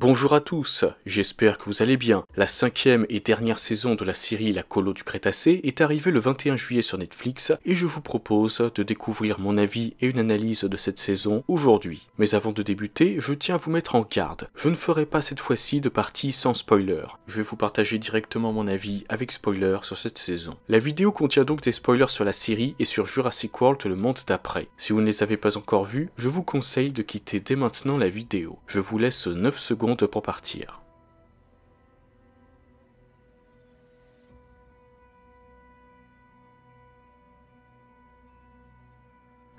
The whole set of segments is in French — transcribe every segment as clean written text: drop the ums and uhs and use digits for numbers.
Bonjour à tous, j'espère que vous allez bien. La 5e et dernière saison de la série La Colo du Crétacé est arrivée le 21 juillet sur Netflix et je vous propose de découvrir mon avis et une analyse de cette saison aujourd'hui. Mais avant de débuter, je tiens à vous mettre en garde. Je ne ferai pas cette fois-ci de partie sans spoiler. Je vais vous partager directement mon avis avec spoiler sur cette saison. La vidéo contient donc des spoilers sur la série et sur Jurassic World le monde d'après. Si vous ne les avez pas encore vus, je vous conseille de quitter dès maintenant la vidéo. Je vous laisse 9 secondes pour partir.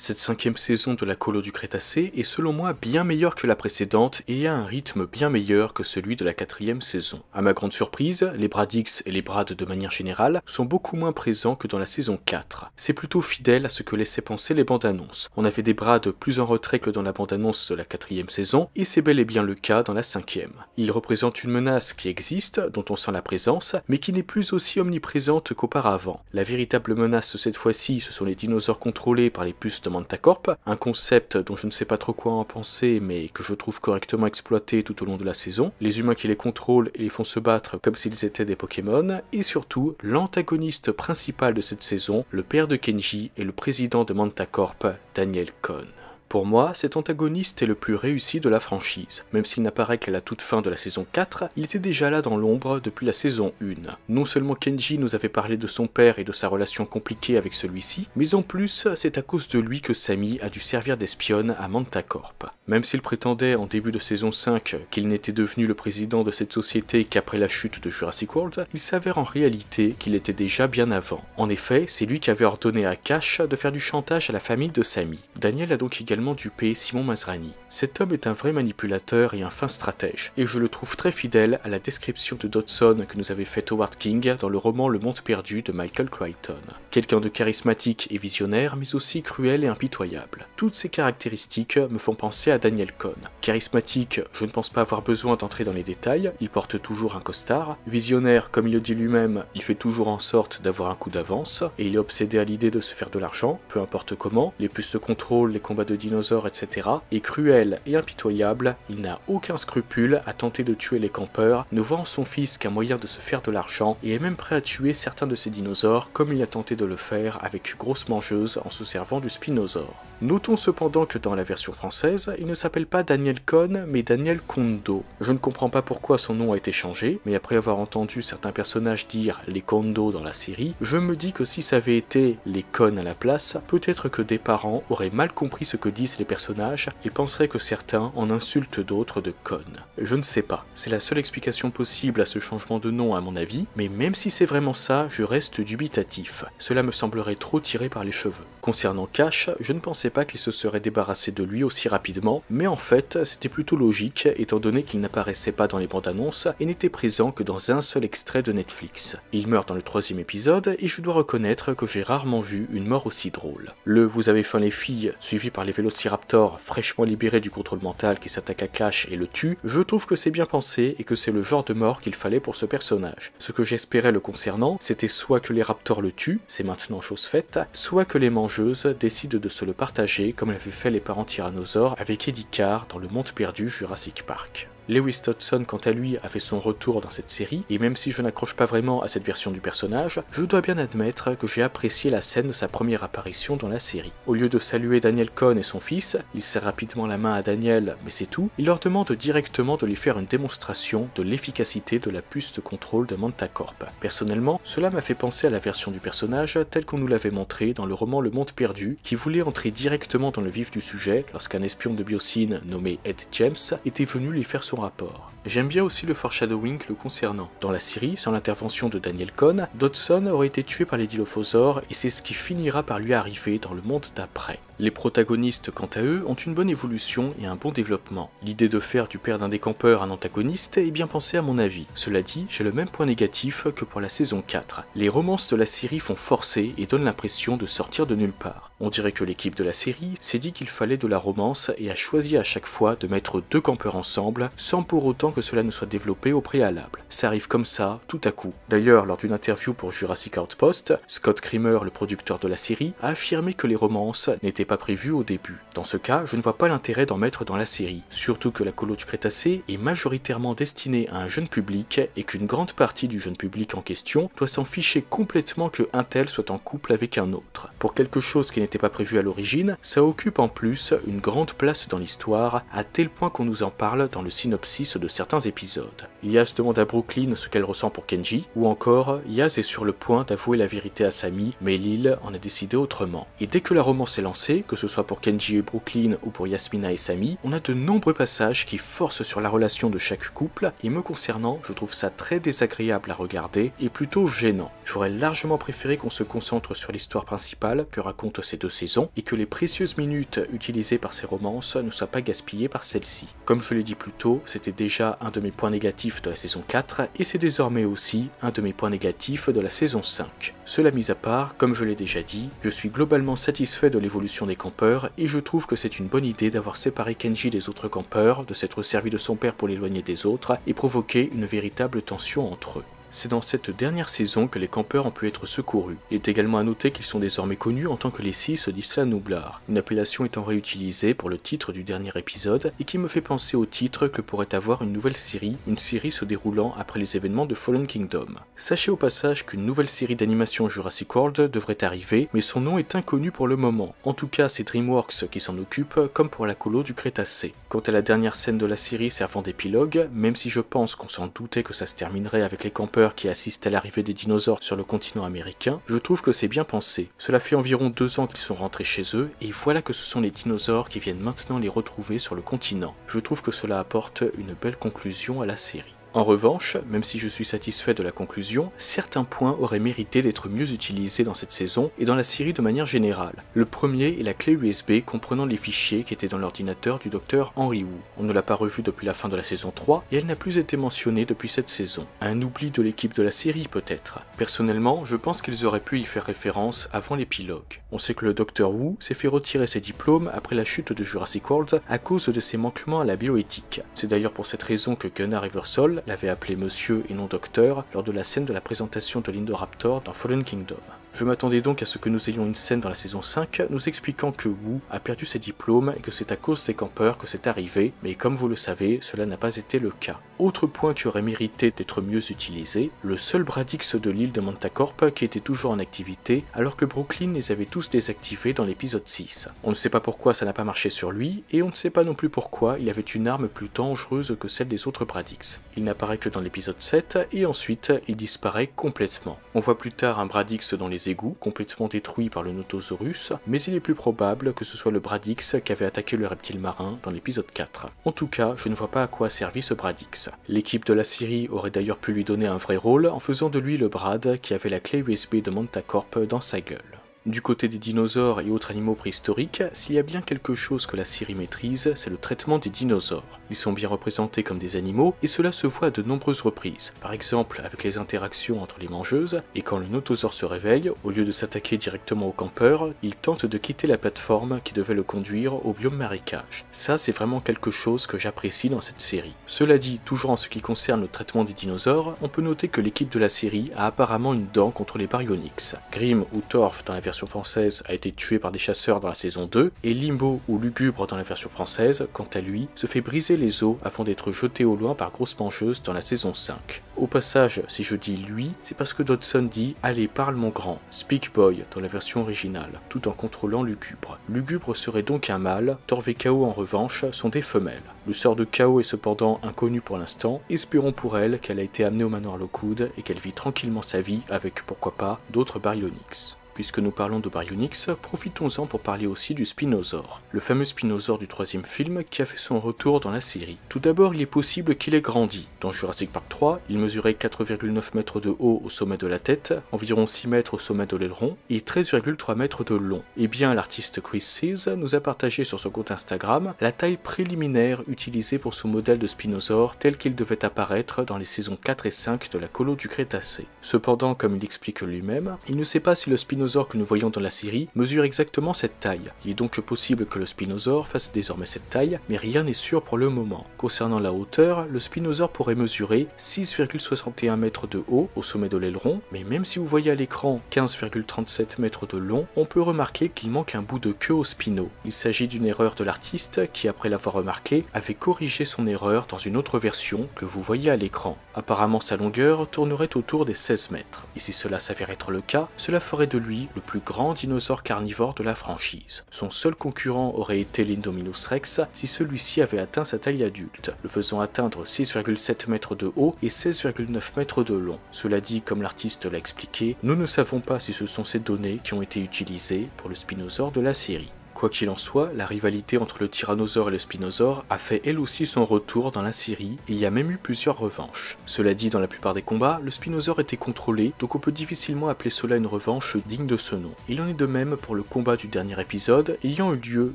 Cette 5e saison de la Colo du Crétacé est selon moi bien meilleure que la précédente et a un rythme bien meilleur que celui de la 4e saison. À ma grande surprise, les Bradix et les Brad de manière générale sont beaucoup moins présents que dans la saison 4. C'est plutôt fidèle à ce que laissaient penser les bandes annonces. On avait des Brad plus en retrait que dans la bande annonce de la 4e saison et c'est bel et bien le cas dans la 5e. Ils représentent une menace qui existe, dont on sent la présence, mais qui n'est plus aussi omniprésente qu'auparavant. La véritable menace cette fois-ci, ce sont les dinosaures contrôlés par les puces de Mantacorp, un concept dont je ne sais pas trop quoi en penser mais que je trouve correctement exploité tout au long de la saison, les humains qui les contrôlent et les font se battre comme s'ils étaient des Pokémon, et surtout l'antagoniste principal de cette saison, le père de Kenji et le président de Mantacorp, Daniel Cohn. Pour moi, cet antagoniste est le plus réussi de la franchise. Même s'il n'apparaît qu'à la toute fin de la saison 4, il était déjà là dans l'ombre depuis la saison 1. Non seulement Kenji nous avait parlé de son père et de sa relation compliquée avec celui-ci, mais en plus, c'est à cause de lui que Sammy a dû servir d'espionne à Mantacorp. Même s'il prétendait en début de saison 5 qu'il n'était devenu le président de cette société qu'après la chute de Jurassic World, il s'avère en réalité qu'il était déjà bien avant. En effet, c'est lui qui avait ordonné à Cash de faire du chantage à la famille de Sammy. Daniel a donc également dupé Simon Masrani. Cet homme est un vrai manipulateur et un fin stratège, et je le trouve très fidèle à la description de Dodson que nous avait fait Howard King dans le roman Le Monde Perdu de Michael Crichton. Quelqu'un de charismatique et visionnaire, mais aussi cruel et impitoyable. Toutes ces caractéristiques me font penser à Daniel Cohn. Charismatique, je ne pense pas avoir besoin d'entrer dans les détails, il porte toujours un costard. Visionnaire, comme il le dit lui-même, il fait toujours en sorte d'avoir un coup d'avance, et il est obsédé à l'idée de se faire de l'argent, peu importe comment, les puces de contrôle, les combats de dinosaures, etc. Et cruel et impitoyable, il n'a aucun scrupule à tenter de tuer les campeurs, ne voit en son fils qu'un moyen de se faire de l'argent, et est même prêt à tuer certains de ces dinosaures, comme il a tenté de le faire avec Grosse Mangeuse en se servant du Spinosaure. Notons cependant que dans la version française, il ne s'appelle pas Daniel Cohn, mais Daniel Kondo. Je ne comprends pas pourquoi son nom a été changé, mais après avoir entendu certains personnages dire les Kondo dans la série, je me dis que si ça avait été les Cohn à la place, peut-être que des parents auraient mal compris ce que disent les personnages et penseraient que certains en insultent d'autres de Cohn. Je ne sais pas, c'est la seule explication possible à ce changement de nom à mon avis, mais même si c'est vraiment ça, je reste dubitatif. Cela me semblerait trop tiré par les cheveux. Concernant Cash, je ne pensais pas qu'il se serait débarrassé de lui aussi rapidement, mais en fait, c'était plutôt logique étant donné qu'il n'apparaissait pas dans les bandes annonces et n'était présent que dans un seul extrait de Netflix. Il meurt dans le 3e épisode et je dois reconnaître que j'ai rarement vu une mort aussi drôle. Le vous avez faim les filles, suivi par les vélociraptors fraîchement libérés du contrôle mental qui s'attaque à Cash et le tue, je trouve que c'est bien pensé et que c'est le genre de mort qu'il fallait pour ce personnage. Ce que j'espérais le concernant, c'était soit que les raptors le tuent, c'est maintenant chose faite, soit que les mangeuses décident de se le partager comme l'avaient fait les parents tyrannosaures avec Eddie Carr dans Le Monde Perdu Jurassic Park. Lewis Dodson, quant à lui, a fait son retour dans cette série, et même si je n'accroche pas vraiment à cette version du personnage, je dois bien admettre que j'ai apprécié la scène de sa première apparition dans la série. Au lieu de saluer Daniel Cohn et son fils, il serre rapidement la main à Daniel, mais c'est tout, il leur demande directement de lui faire une démonstration de l'efficacité de la puce de contrôle de Mantacorp. Personnellement, cela m'a fait penser à la version du personnage telle qu'on nous l'avait montré dans le roman Le Monde Perdu, qui voulait entrer directement dans le vif du sujet lorsqu'un espion de Biosyn nommé Ed James était venu lui faire son rapport. J'aime bien aussi le foreshadowing le concernant. Dans la série, sans l'intervention de Daniel Cohn, Dodson aurait été tué par les dilophosaures et c'est ce qui finira par lui arriver dans le monde d'après. Les protagonistes, quant à eux, ont une bonne évolution et un bon développement. L'idée de faire du père d'un des campeurs un antagoniste est bien pensée à mon avis. Cela dit, j'ai le même point négatif que pour la saison 4. Les romances de la série font forcer et donnent l'impression de sortir de nulle part. On dirait que l'équipe de la série s'est dit qu'il fallait de la romance et a choisi à chaque fois de mettre deux campeurs ensemble, sans pour autant que cela ne soit développé au préalable. Ça arrive comme ça, tout à coup. D'ailleurs, lors d'une interview pour Jurassic Outpost, Scott Creamer, le producteur de la série, a affirmé que les romances n'étaient pas prévues au début. Dans ce cas, je ne vois pas l'intérêt d'en mettre dans la série, surtout que la colo du Crétacé est majoritairement destinée à un jeune public et qu'une grande partie du jeune public en question doit s'en ficher complètement que un tel soit en couple avec un autre. Pour quelque chose qui n'était pas prévu à l'origine, ça occupe en plus une grande place dans l'histoire, à tel point qu'on nous en parle dans le synopsis de certains épisodes. Yaz demande à Brooklyn ce qu'elle ressent pour Kenji, ou encore Yaz est sur le point d'avouer la vérité à Sammy, mais Lil en a décidé autrement. Et dès que la romance est lancée, que ce soit pour Kenji et Brooklyn ou pour Yasmina et Sammy, on a de nombreux passages qui forcent sur la relation de chaque couple, et me concernant, je trouve ça très désagréable à regarder et plutôt gênant. J'aurais largement préféré qu'on se concentre sur l'histoire principale que racontent ces deux saisons, et que les précieuses minutes utilisées par ces romances ne soient pas gaspillées par celle-ci. Comme je l'ai dit plus tôt, c'était déjà un de mes points négatifs de la saison 4, et c'est désormais aussi un de mes points négatifs de la saison 5. Cela mis à part, comme je l'ai déjà dit, je suis globalement satisfait de l'évolution des campeurs, et je trouve que c'est une bonne idée d'avoir séparé Kenji des autres campeurs, de s'être servi de son père pour l'éloigner des autres, et provoquer une véritable tension entre eux. C'est dans cette dernière saison que les campeurs ont pu être secourus. Il est également à noter qu'ils sont désormais connus en tant que les 6 d'Isla Nublar, une appellation étant réutilisée pour le titre du dernier épisode et qui me fait penser au titre que pourrait avoir une nouvelle série, une série se déroulant après les événements de Fallen Kingdom. Sachez au passage qu'une nouvelle série d'animation Jurassic World devrait arriver, mais son nom est inconnu pour le moment. En tout cas, c'est DreamWorks qui s'en occupe, comme pour la colo du Crétacé. Quant à la dernière scène de la série servant d'épilogue, même si je pense qu'on s'en doutait que ça se terminerait avec les campeurs qui assistent à l'arrivée des dinosaures sur le continent américain, je trouve que c'est bien pensé. Cela fait environ 2 ans qu'ils sont rentrés chez eux, et voilà que ce sont les dinosaures qui viennent maintenant les retrouver sur le continent. Je trouve que cela apporte une belle conclusion à la série. En revanche, même si je suis satisfait de la conclusion, certains points auraient mérité d'être mieux utilisés dans cette saison et dans la série de manière générale. Le premier est la clé USB comprenant les fichiers qui étaient dans l'ordinateur du docteur Henry Wu. On ne l'a pas revue depuis la fin de la saison 3 et elle n'a plus été mentionnée depuis cette saison. Un oubli de l'équipe de la série peut-être. Personnellement, je pense qu'ils auraient pu y faire référence avant l'épilogue. On sait que le docteur Wu s'est fait retirer ses diplômes après la chute de Jurassic World à cause de ses manquements à la bioéthique. C'est d'ailleurs pour cette raison que Gunnar Eversole l'avait appelé monsieur et non docteur lors de la scène de la présentation de l'Indoraptor dans Fallen Kingdom. Je m'attendais donc à ce que nous ayons une scène dans la saison 5 nous expliquant que Wu a perdu ses diplômes et que c'est à cause des campeurs que c'est arrivé, mais comme vous le savez, cela n'a pas été le cas. Autre point qui aurait mérité d'être mieux utilisé, le seul Bradix de l'île de Mantacorp qui était toujours en activité alors que Brooklyn les avait tous désactivés dans l'épisode 6. On ne sait pas pourquoi ça n'a pas marché sur lui, et on ne sait pas non plus pourquoi il avait une arme plus dangereuse que celle des autres Bradix. Il n'apparaît que dans l'épisode 7 et ensuite il disparaît complètement. On voit plus tard un Bradix dans les égouts, complètement détruit par le Notosaurus, mais il est plus probable que ce soit le Bradix qui avait attaqué le reptile marin dans l'épisode 4. En tout cas, je ne vois pas à quoi a servi ce Bradix. L'équipe de la série aurait d'ailleurs pu lui donner un vrai rôle en faisant de lui le Brad qui avait la clé USB de Mantacorp dans sa gueule. Du côté des dinosaures et autres animaux préhistoriques, s'il y a bien quelque chose que la série maîtrise, c'est le traitement des dinosaures. Ils sont bien représentés comme des animaux, et cela se voit à de nombreuses reprises. Par exemple, avec les interactions entre les mangeuses, et quand le notosaure se réveille, au lieu de s'attaquer directement au campeur, il tente de quitter la plateforme qui devait le conduire au biome marécage. Ça, c'est vraiment quelque chose que j'apprécie dans cette série. Cela dit, toujours en ce qui concerne le traitement des dinosaures, on peut noter que l'équipe de la série a apparemment une dent contre les baryonyx. Grimm ou Torf dans la version française a été tué par des chasseurs dans la saison 2, et Limbo ou Lugubre dans la version française, quant à lui, se fait briser les os avant d'être jeté au loin par Grosse Mangeuse dans la saison 5. Au passage, si je dis lui, c'est parce que Dodson dit « Allez, parle mon grand », Speak Boy dans la version originale, tout en contrôlant Lugubre. Lugubre serait donc un mâle, Torv et Chaos en revanche sont des femelles. Le sort de Chaos est cependant inconnu pour l'instant, espérons pour elle qu'elle a été amenée au manoir Lockwood et qu'elle vit tranquillement sa vie avec, pourquoi pas, d'autres baryonyx. Puisque nous parlons de baryonyx, profitons-en pour parler aussi du Spinosaure, le fameux Spinosaure du 3e film qui a fait son retour dans la série. Tout d'abord, il est possible qu'il ait grandi. Dans Jurassic Park 3, il mesurait 4,9 mètres de haut au sommet de la tête, environ 6 mètres au sommet de l'aileron, et 13,3 mètres de long. Et bien, l'artiste Chris Sears nous a partagé sur son compte Instagram la taille préliminaire utilisée pour ce modèle de Spinosaure tel qu'il devait apparaître dans les saisons 4 et 5 de la colo du Crétacé. Cependant, comme il explique lui-même, il ne sait pas si le Spinosaure spinosaure que nous voyons dans la série mesure exactement cette taille. Il est donc possible que le spinosaure fasse désormais cette taille, mais rien n'est sûr pour le moment. Concernant la hauteur, le spinosaure pourrait mesurer 6,61 mètres de haut au sommet de l'aileron, mais même si vous voyez à l'écran 15,37 mètres de long, on peut remarquer qu'il manque un bout de queue au spino. Il s'agit d'une erreur de l'artiste qui, après l'avoir remarqué, avait corrigé son erreur dans une autre version que vous voyez à l'écran. Apparemment, sa longueur tournerait autour des 16 mètres. Et si cela s'avère être le cas, cela ferait de lui le plus grand dinosaure carnivore de la franchise. Son seul concurrent aurait été l'Indominus Rex si celui-ci avait atteint sa taille adulte, le faisant atteindre 6,7 mètres de haut et 16,9 mètres de long. Cela dit, comme l'artiste l'a expliqué, nous ne savons pas si ce sont ces données qui ont été utilisées pour le spinosaure de la série. Quoi qu'il en soit, la rivalité entre le tyrannosaure et le spinosaure a fait elle aussi son retour dans la série et il y a même eu plusieurs revanches. Cela dit, dans la plupart des combats, le spinosaure était contrôlé, donc on peut difficilement appeler cela une revanche digne de ce nom. Il en est de même pour le combat du dernier épisode, ayant eu lieu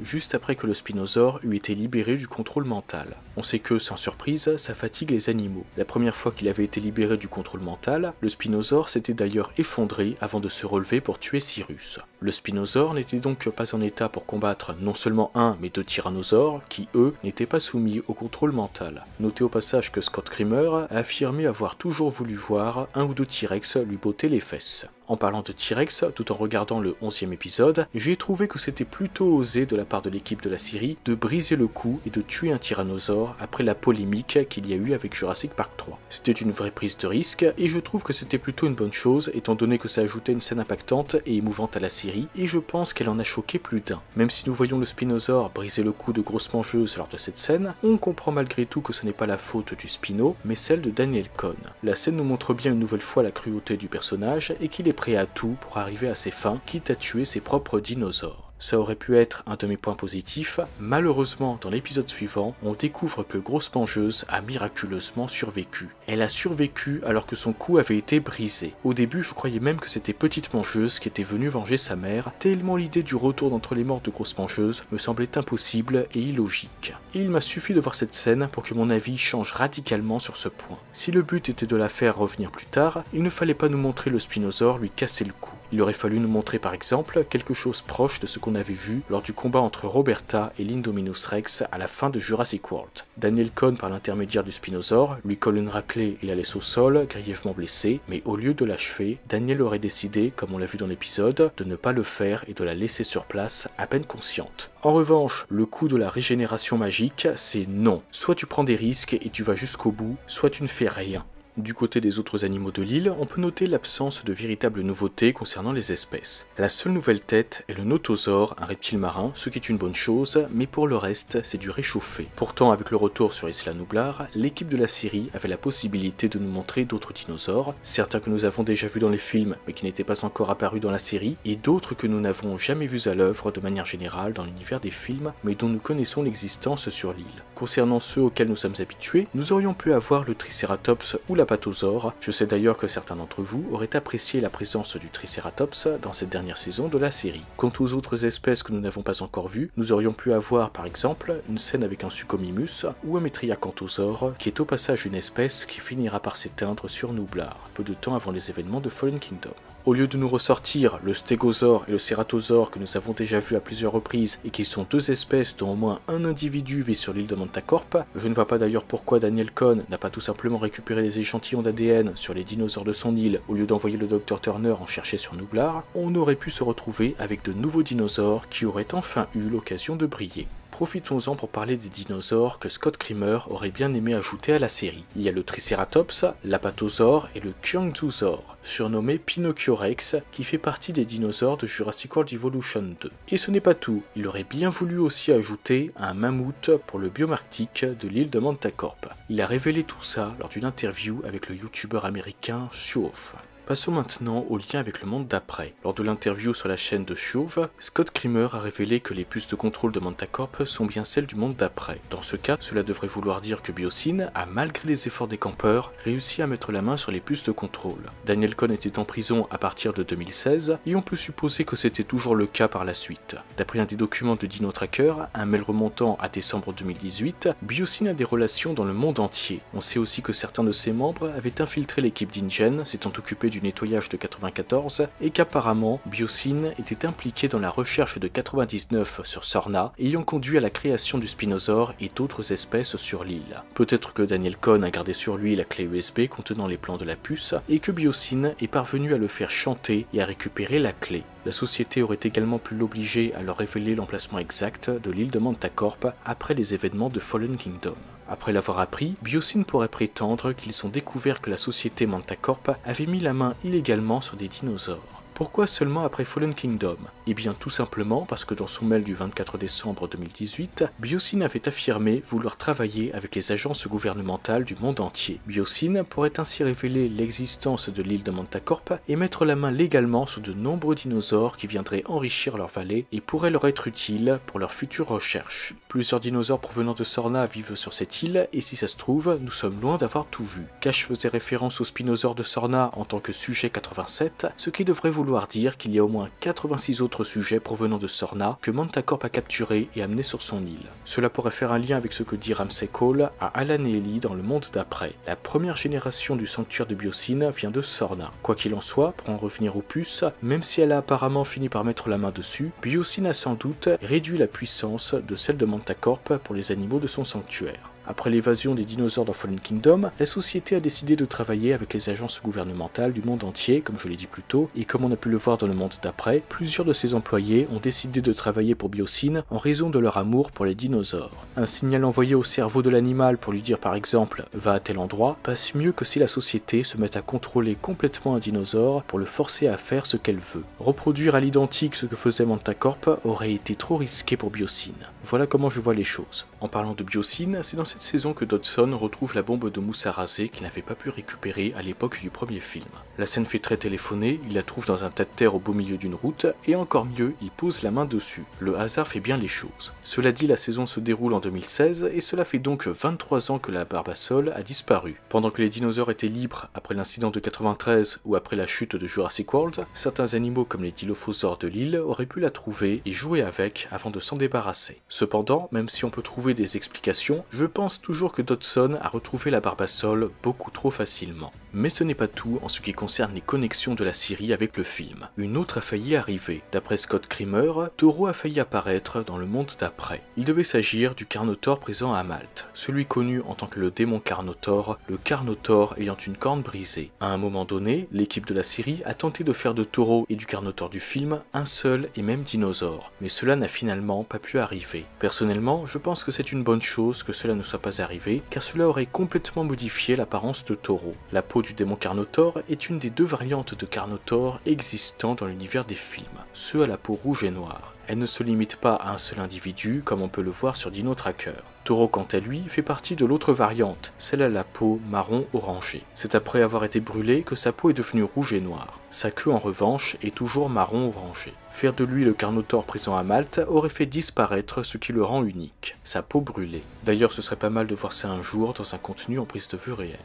juste après que le spinosaure eut été libéré du contrôle mental. On sait que, sans surprise, ça fatigue les animaux. La première fois qu'il avait été libéré du contrôle mental, le spinosaure s'était d'ailleurs effondré avant de se relever pour tuer Cyrus. Le spinosaure n'était donc pas en état pour combattre non seulement un mais deux tyrannosaures qui, eux, n'étaient pas soumis au contrôle mental. Notez au passage que Scott Creamer a affirmé avoir toujours voulu voir un ou deux T-Rex lui botter les fesses. En parlant de T-Rex, tout en regardant le 11e épisode, j'ai trouvé que c'était plutôt osé de la part de l'équipe de la série de briser le cou et de tuer un tyrannosaure après la polémique qu'il y a eu avec Jurassic Park 3. C'était une vraie prise de risque et je trouve que c'était plutôt une bonne chose étant donné que ça ajoutait une scène impactante et émouvante à la série et je pense qu'elle en a choqué plus d'un. Même si nous voyons le spinosaure briser le cou de grosses mangeuses lors de cette scène, on comprend malgré tout que ce n'est pas la faute du spino mais celle de Daniel Cohn. La scène nous montre bien une nouvelle fois la cruauté du personnage et qu'il est prêt à tout pour arriver à ses fins, quitte à tuer ses propres dinosaures. Ça aurait pu être un de mes points positifs, malheureusement dans l'épisode suivant, on découvre que Grosse Mangeuse a miraculeusement survécu. Elle a survécu alors que son cou avait été brisé. Au début je croyais même que c'était Petite Mangeuse qui était venue venger sa mère, tellement l'idée du retour d'entre les morts de Grosse Mangeuse me semblait impossible et illogique. Et il m'a suffi de voir cette scène pour que mon avis change radicalement sur ce point. Si le but était de la faire revenir plus tard, il ne fallait pas nous montrer le spinosaure lui casser le cou. Il aurait fallu nous montrer par exemple quelque chose proche de ce qu'on avait vu lors du combat entre Roberta et l'Indominus Rex à la fin de Jurassic World. Daniel Cohn, par l'intermédiaire du spinosaure, lui colle une raclée et la laisse au sol, grièvement blessée, mais au lieu de l'achever, Daniel aurait décidé, comme on l'a vu dans l'épisode, de ne pas le faire et de la laisser sur place, à peine consciente. En revanche, le coup de la régénération magique, c'est non. Soit tu prends des risques et tu vas jusqu'au bout, soit tu ne fais rien. Du côté des autres animaux de l'île, on peut noter l'absence de véritables nouveautés concernant les espèces. La seule nouvelle tête est le notosaure, un reptile marin, ce qui est une bonne chose, mais pour le reste, c'est du réchauffé. Pourtant, avec le retour sur Isla Nublar, l'équipe de la série avait la possibilité de nous montrer d'autres dinosaures, certains que nous avons déjà vus dans les films, mais qui n'étaient pas encore apparus dans la série, et d'autres que nous n'avons jamais vus à l'œuvre de manière générale dans l'univers des films, mais dont nous connaissons l'existence sur l'île. Concernant ceux auxquels nous sommes habitués, nous aurions pu avoir le Triceratops ou l'Apatosaure. Je sais d'ailleurs que certains d'entre vous auraient apprécié la présence du Triceratops dans cette dernière saison de la série. Quant aux autres espèces que nous n'avons pas encore vues, nous aurions pu avoir par exemple une scène avec un Suchomimus ou un Metriacanthosaure, qui est au passage une espèce qui finira par s'éteindre sur Nublar, peu de temps avant les événements de Fallen Kingdom. Au lieu de nous ressortir le Stégosaure et le Ceratosaure que nous avons déjà vus à plusieurs reprises et qui sont deux espèces dont au moins un individu vit sur l'île de Mantacorp, je ne vois pas d'ailleurs pourquoi Daniel Cohn n'a pas tout simplement récupéré des échantillons d'ADN sur les dinosaures de son île au lieu d'envoyer le Dr Turner en chercher sur Nublar. On aurait pu se retrouver avec de nouveaux dinosaures qui auraient enfin eu l'occasion de briller. Profitons-en pour parler des dinosaures que Scott Creamer aurait bien aimé ajouter à la série. Il y a le Triceratops, l'Apatosaure et le Qiangzusaure, surnommé Pinocchio Rex, qui fait partie des dinosaures de Jurassic World Evolution 2. Et ce n'est pas tout, il aurait bien voulu aussi ajouter un mammouth pour le biome arctique de l'île de Mantacorp. Il a révélé tout ça lors d'une interview avec le youtubeur américain Shouf. Passons maintenant au lien avec le monde d'après. Lors de l'interview sur la chaîne de Chauve, Scott Creamer a révélé que les puces de contrôle de Mantacorp sont bien celles du monde d'après. Dans ce cas, cela devrait vouloir dire que Biosyn a, malgré les efforts des campeurs, réussi à mettre la main sur les puces de contrôle. Daniel Cohn était en prison à partir de 2016, et on peut supposer que c'était toujours le cas par la suite. D'après un des documents de Dino Tracker, un mail remontant à décembre 2018, Biosyn a des relations dans le monde entier. On sait aussi que certains de ses membres avaient infiltré l'équipe d'InGen, s'étant occupés du nettoyage de 94 et qu'apparemment Biosyn était impliqué dans la recherche de 99 sur Sorna, ayant conduit à la création du Spinosaure et d'autres espèces sur l'île. Peut-être que Daniel Cohn a gardé sur lui la clé USB contenant les plans de la puce et que Biosyn est parvenu à le faire chanter et à récupérer la clé. La société aurait également pu l'obliger à leur révéler l'emplacement exact de l'île de Mantacorp après les événements de Fallen Kingdom. Après l'avoir appris, Biosyn pourrait prétendre qu'ils ont découvert que la société Mantacorp avait mis la main illégalement sur des dinosaures. Pourquoi seulement après Fallen Kingdom? Eh bien tout simplement parce que dans son mail du 24 décembre 2018, Biosyn avait affirmé vouloir travailler avec les agences gouvernementales du monde entier. Biosyn pourrait ainsi révéler l'existence de l'île de Mantacorp et mettre la main légalement sur de nombreux dinosaures qui viendraient enrichir leur vallée et pourraient leur être utiles pour leurs futures recherches. Plusieurs dinosaures provenant de Sorna vivent sur cette île et si ça se trouve, nous sommes loin d'avoir tout vu. Cash faisait référence au Spinosaure de Sorna en tant que sujet 87, ce qui devrait vouloir dire qu'il y a au moins 86 autres sujets provenant de Sorna que Mantacorp a capturé et amené sur son île. Cela pourrait faire un lien avec ce que dit Ramsey Cole à Alan et Ellie dans le monde d'après. La première génération du sanctuaire de Biosyn vient de Sorna. Quoi qu'il en soit, pour en revenir aux puces, même si elle a apparemment fini par mettre la main dessus, Biosyn a sans doute réduit la puissance de celle de Mantacorp pour les animaux de son sanctuaire. Après l'évasion des dinosaures dans Fallen Kingdom, la société a décidé de travailler avec les agences gouvernementales du monde entier, comme je l'ai dit plus tôt, et comme on a pu le voir dans le monde d'après, plusieurs de ses employés ont décidé de travailler pour Biosyn en raison de leur amour pour les dinosaures. Un signal envoyé au cerveau de l'animal pour lui dire par exemple « va à tel endroit » passe mieux que si la société se met à contrôler complètement un dinosaure pour le forcer à faire ce qu'elle veut. Reproduire à l'identique ce que faisait Mantacorp aurait été trop risqué pour Biosyn. Voilà comment je vois les choses. En parlant de Biosyn, c'est dans cette saison que Dodson retrouve la bombe de mousse à raser qu'il n'avait pas pu récupérer à l'époque du premier film. La scène fait très téléphoner, il la trouve dans un tas de terre au beau milieu d'une route, et encore mieux, il pose la main dessus. Le hasard fait bien les choses. Cela dit, la saison se déroule en 2016, et cela fait donc 23 ans que la Barbasol a disparu. Pendant que les dinosaures étaient libres après l'incident de 93 ou après la chute de Jurassic World, certains animaux comme les dilophosaures de l'île auraient pu la trouver et jouer avec avant de s'en débarrasser. Cependant, même si on peut trouver des explications, je pense toujours que Dodson a retrouvé la Barbasol beaucoup trop facilement. Mais ce n'est pas tout en ce qui concerne les connexions de la série avec le film. Une autre a failli arriver. D'après Scott Creamer, Toro a failli apparaître dans le monde d'après. Il devait s'agir du Carnotaure présent à Malte, celui connu en tant que le démon Carnotaure, le Carnotaure ayant une corne brisée. À un moment donné, l'équipe de la série a tenté de faire de Toro et du Carnotaure du film un seul et même dinosaure, mais cela n'a finalement pas pu arriver. Personnellement, je pense que c'est une bonne chose que cela ne soit pas arrivé, car cela aurait complètement modifié l'apparence de Toro. La peau du démon Carnotaure est une des deux variantes de Carnotaure existant dans l'univers des films, ceux à la peau rouge et noire. Elle ne se limite pas à un seul individu, comme on peut le voir sur Dino Tracker. Toro, quant à lui, fait partie de l'autre variante, celle à la peau marron orangée. C'est après avoir été brûlé que sa peau est devenue rouge et noire. Sa queue, en revanche, est toujours marron orangé. Faire de lui le Carnotaure présent à Malte aurait fait disparaître ce qui le rend unique, sa peau brûlée. D'ailleurs, ce serait pas mal de voir ça un jour dans un contenu en prise de vue réelle.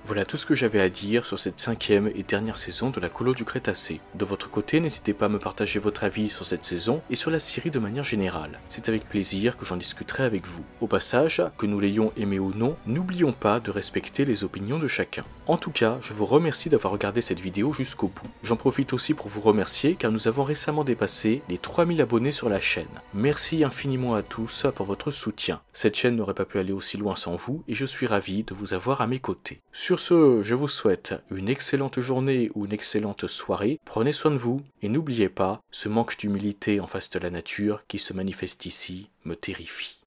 Voilà tout ce que j'avais à dire sur cette 5e et dernière saison de la Colo du Crétacé. De votre côté, n'hésitez pas à me partager votre avis sur cette saison et sur la série de manière générale. C'est avec plaisir que j'en discuterai avec vous. Au passage, que nous l'ayons aimé ou non, n'oublions pas de respecter les opinions de chacun. En tout cas, je vous remercie d'avoir regardé cette vidéo jusqu'au bout. J'en profite aussi pour vous remercier car nous avons récemment dépassé les 3000 abonnés sur la chaîne. Merci infiniment à tous pour votre soutien. Cette chaîne n'aurait pas pu aller aussi loin sans vous et je suis ravi de vous avoir à mes côtés. Sur ce, je vous souhaite une excellente journée ou une excellente soirée, prenez soin de vous et n'oubliez pas, ce manque d'humilité en face de la nature qui se manifeste ici me terrifie.